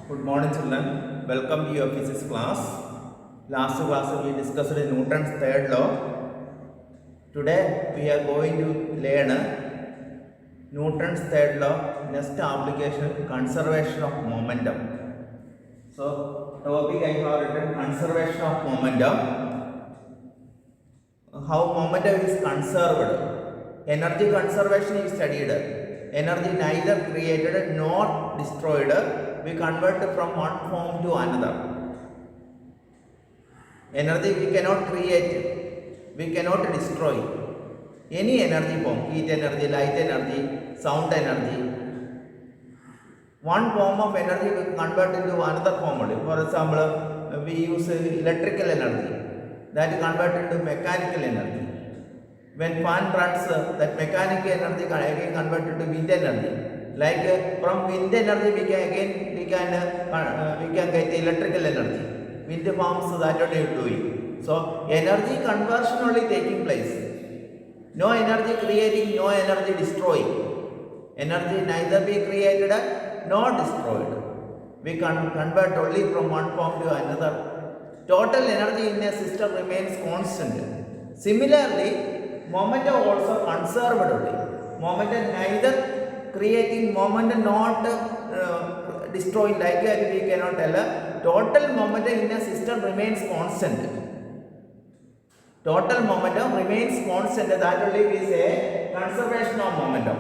Good morning, children. Welcome to your physics class. Last class we discussed Newton's third law. Today we are going to learn Newton's third law. Next application: conservation of momentum. So, topic I have written: conservation of momentum. How momentum is conserved. Energy conservation is studied. Energy neither created nor destroyed. We convert from one form to another. Energy we cannot create, we cannot destroy. Any energy form, heat energy, light energy, sound energy. One form of energy we convert into another form only. For example, we use electrical energy, that convert into mechanical energy. When fan runs, that mechanical energy can again convert into wind energy. Like from wind energy we can get electrical energy. Wind farms, that what we are doing. So energy conversion only taking place. No energy creating, no energy destroying. Energy neither be created nor destroyed. We can convert only from one form to another. Total energy in a system remains constant. Similarly, momentum also conserved only. Momentum neither creating, momentum not destroying, like that we cannot tell. Total momentum in a system remains constant. Total momentum remains constant, that only we say conservation of momentum.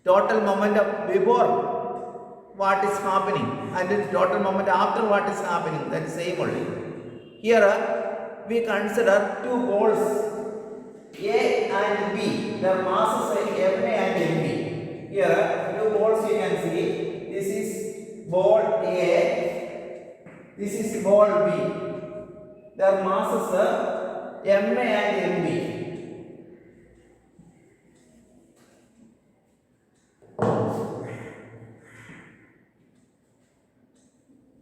Total momentum before what is happening and total momentum after what is happening, that is same only. Here we consider two balls A and B, their masses are Ma and Mb. Here two balls you can see, this is ball A, this is ball B. Their masses are Ma and Mb.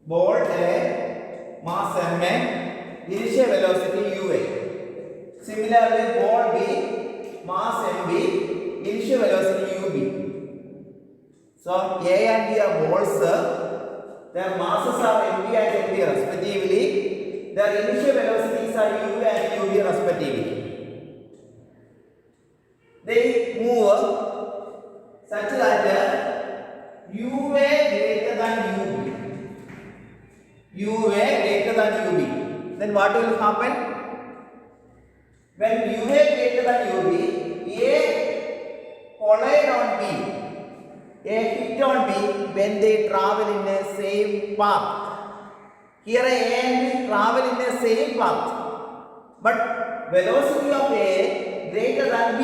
Ball A, mass Ma, initial velocity Ua. Similarly, ball B, mass Mb, initial velocity Ub. So, A and B are balls. Their masses are Mb and Mb respectively. Their initial velocities are U and Ub respectively. They move such that UA greater than UB. UA greater than UB. Then what will happen? When UA greater than UB, A collide on B, A hit on B when they travel in a same path. Here A and B travel in the same path, but velocity of A greater than B.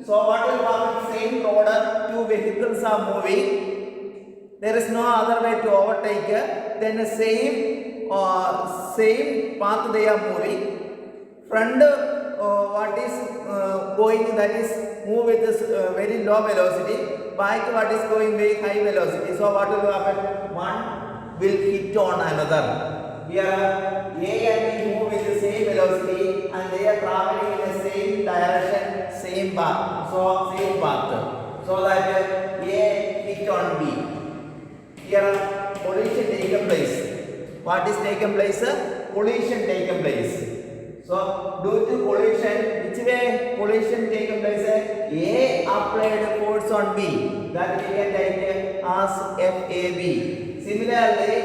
So what will happen? Same road, two vehicles are moving. There is no other way to overtake. Then the same path they are moving. Front what is going, that is move with this very low velocity. Back what is going very high velocity. So what will happen? One will hit on another. Here A and B move with the same velocity and they are traveling in the same direction, same path. So same path. So that A hit on B. Here collision taken place. What is taken place? Collision taken place. So due to collision, which way collision taken place? A applied force on B, that we can take as FAB. Similarly,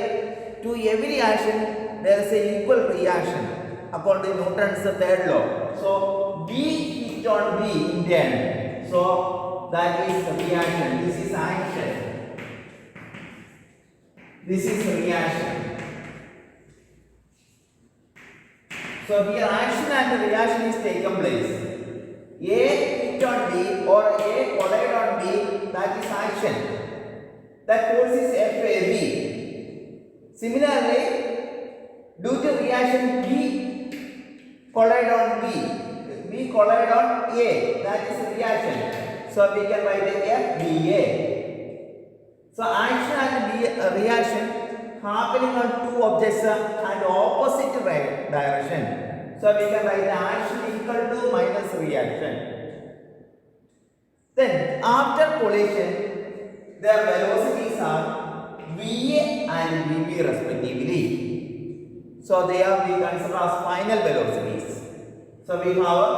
to every action there is a equal reaction according to Newton's third law. So B hit on B in the end. So that is the reaction. This is action. This is reaction. So here action and reaction is taken place. A hit on B or A collide on B, that is action. That force is FAB. Similarly, due to reaction B collide on B collide on A, that is reaction. So we can write FBA. So action and reaction happening on two objects and opposite direction. So we can write action equal to minus reaction. Then after collision, their velocities are V and Vb respectively. So they are we consider as final velocities. So we have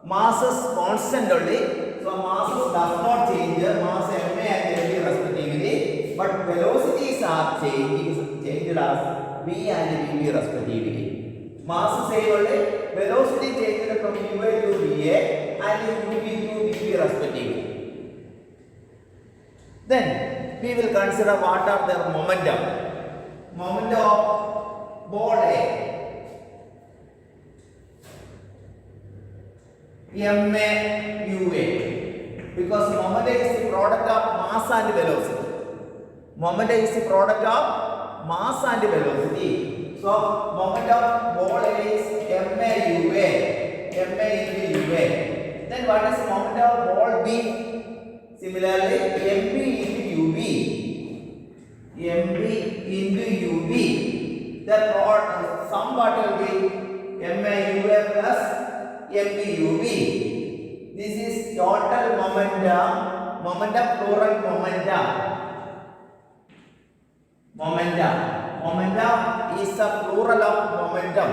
masses constant only. So masses does not change, mass ma and Vb respectively, but velocities are changed as v and Vb respectively. Mass same only, velocity changed from Va to Va and Vb to Vb respectively. Then we will consider what are their momentum. Momentum of ball A. Ma UA. Because momentum is the product of mass and velocity. Momentum is the product of mass and velocity. So momentum of ball A is ma UA. Ma into UA. Then what is momentum of ball B? Similarly, mb into UB. mb into UB. The sum what will be ma UA plus mb UB. This is total momentum. Momentum plural momentum. Momentum is a plural of momentum.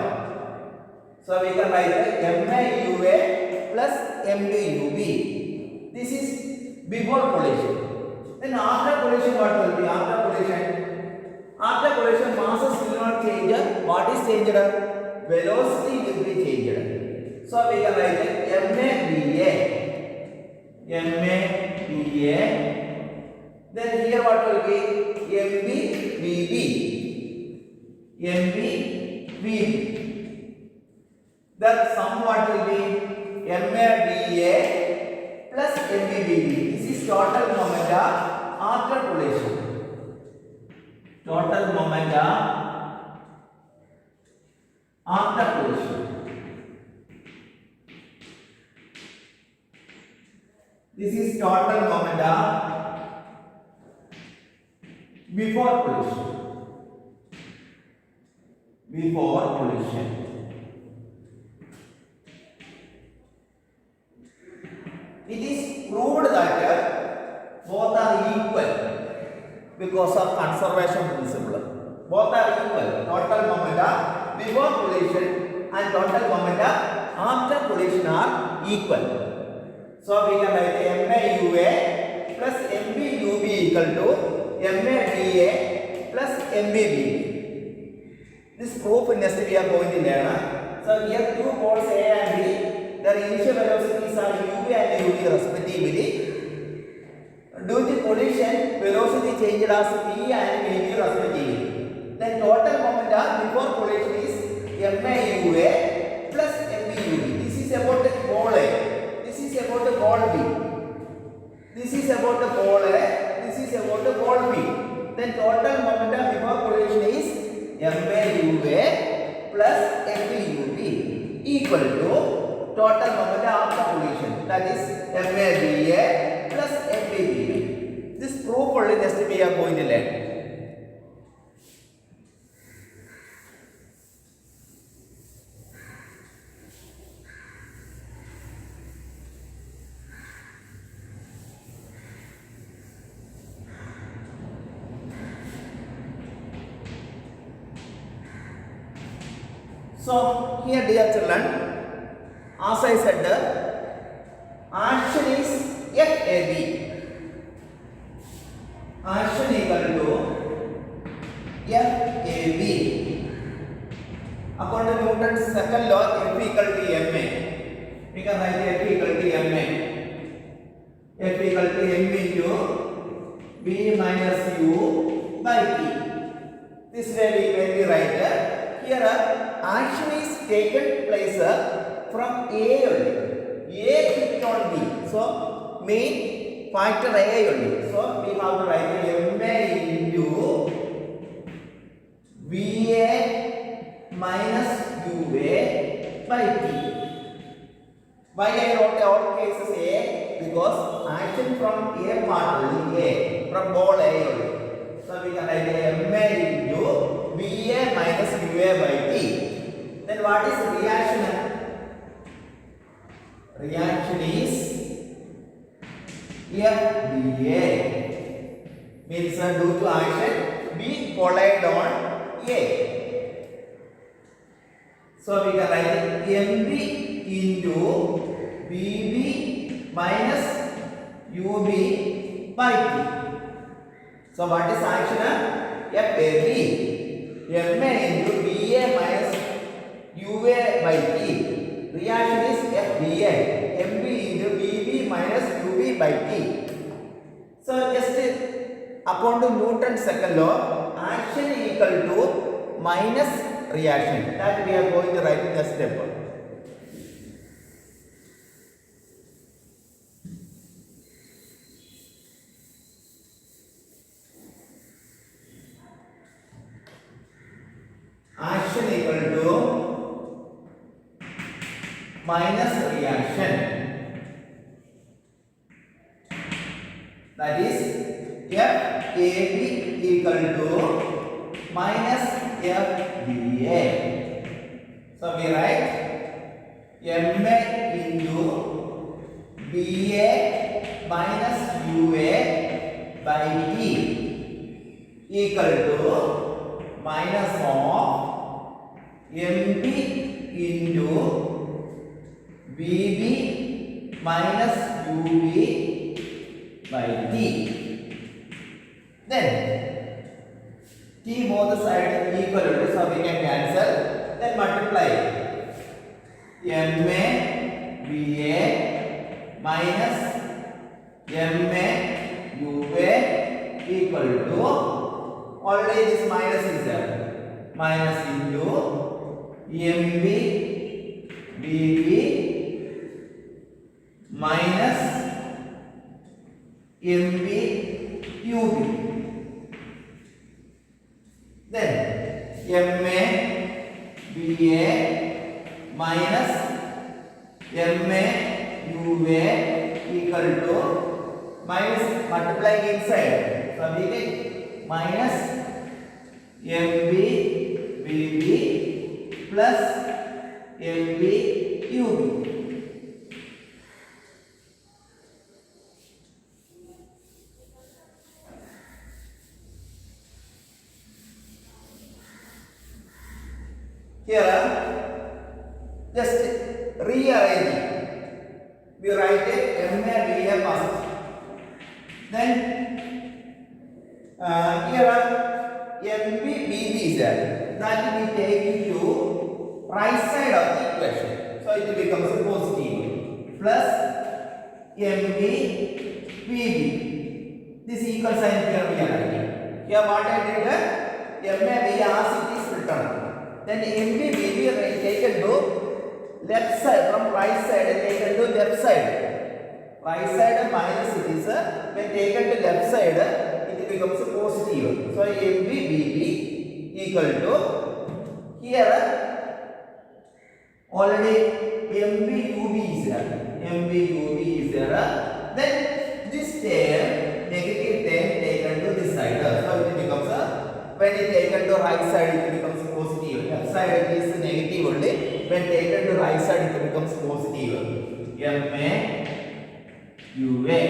So we can write ma UA plus mb UB. This is before collision. Then after collision what will be? After collision masses will not change. What is changed? Velocity will be changed. So we can write ma VA. Then here what will be? mb VB. The sum what will be? ma VA plus mb VB. This is total momentum after collision. Total momentum after collision. This is total momentum before collision. It is proved that both are equal because of conservation principle. Both are equal. Total momentum before collision and total momentum after collision are equal. So we can write ma UA plus mb UB equal to ma VA plus mb VB. This proof next we are going to learn. So here two balls A and B. Their initial velocities are UV and UV respectively. Due to collision, velocity changes as V and VV respectively. Then total momentum before collision is ma UA plus mb UV. This is about the ball A. This is about the ball B. This is about the ball A. This is about the ball B. Then total momentum before collision is ma UA plus mb UV equal to total momentum after collision, that is ma VA plus mb VB. This proof only next we are going to learn. So here dear children, as I said, action is FAB. Action equal to FAB. According to Newton's second law, F equal to ma. We can write F equal to ma. F equal to m into b minus u by t. This way when we write here, action is taken place from A only. A hit on B. So main factor A only. So we have to write ma into VA minus UA by T. Why I wrote all cases A? Because action from A part only A, from ball A only. So we can write ma into VA minus UA by T. Then what is reaction? Reaction is FBA. Means due to action B B collide on A. So we can write MB into BB minus UB by T. So what is action? FAB. MA into BA minus UA by T. Reaction is FBA. MB into BB minus UB by T. So just according to Newton's second law, action equal to minus reaction. That we are going to write in the step. Action equal to minus reaction. That is FAB equal to minus FBA. So we write MA into BA minus UA by T equal to minus of MB into BB minus UB by T. Then T both sides equal to, so we can cancel. Then multiply MA BA minus MA UA equal to, already this minus is there, minus into MB BB minus MB UB. Then MA BA minus MA UA equal to, minus multiplying inside, so we get minus MB BB plus MB UB. Here, just rearrange. We write it MA BA first. Then here MB BB is there. That we take it to right side of the equation. So it becomes positive plus MB BB. This equal sign here we are writing. Here what I did, MA BA as it is written. Then MB BB taken to left side, from right side taken to left side. Right side minus it is, when taken to left side it becomes positive. So MB BB equal to, here already MB UB is there. MB UB is there. Then this term, negative term taken to this side. So it becomes, when it taken to right side it becomes positive. Left side it is negative only. When taken to right side it becomes positive. MA UA.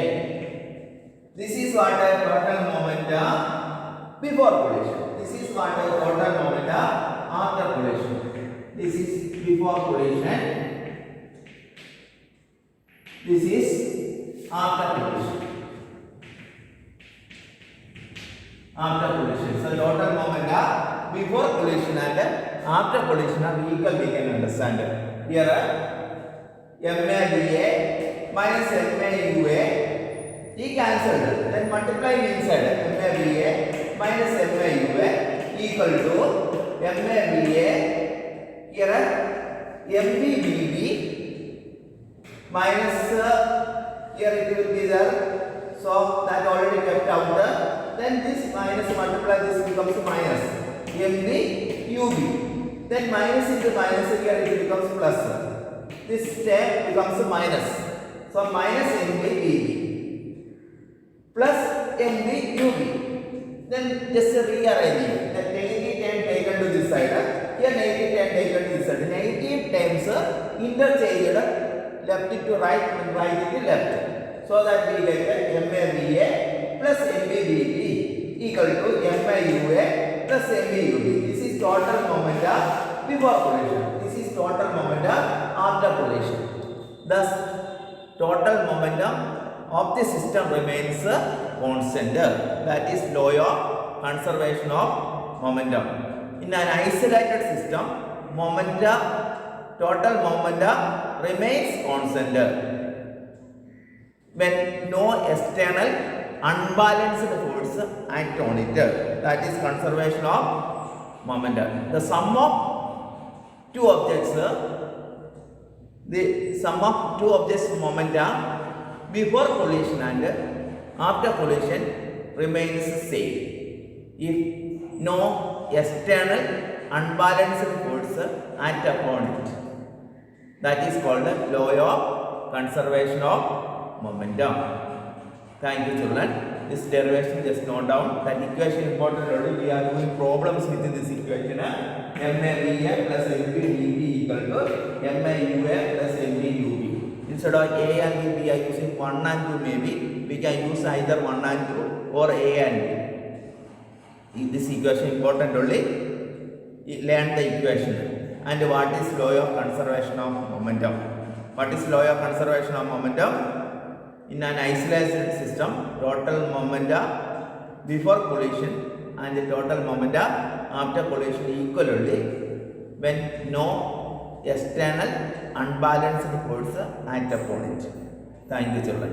This is what a total moment before collision. This is what a total moment after collision. This is before collision. This is after collision. After collision. So total moment before collision and after collision are equal, we can understand. Here MA BA minus MA UA, T cancelled. Then multiply inside MA BA minus MA UA equal to MA BA, here MB BB minus, here it will be there. So that already kept out. Then this minus multiply, this becomes minus MB UB. Then minus into minus, here it becomes plus. This term becomes minus. So minus MB BB plus MB UB. Then just rearrange it. The negative term taken to this side. Here negative term taken to this side. Negative terms interchanged left to right and right to left. So that we get MA BA plus MB BB equal to MIUA plus MVUB. This is total momentum before collision. This is total momentum after collision. Thus, total momentum of the system remains constant. That is law of conservation of momentum. In an isolated system, total momentum remains constant when no external unbalanced force act on it. That is conservation of momentum. The sum of two objects momentum before collision and after collision remains same if no external unbalanced force act upon it. That is called law of conservation of momentum. Thank you, children. This derivation just note down. That equation important already. We are doing problems within this equation. MAVA plus MVDB equal to MIUA plus MVUB. Instead of A and B, we are using 1 and 2 maybe. We can use either 1 and 2 or A and B. This equation important only. Learn the equation. And what is law of conservation of momentum? What is law of conservation of momentum? In an isolated system, total momentum before collision and the total momentum after collision equal only when no external unbalanced force act upon it. Thank you, children.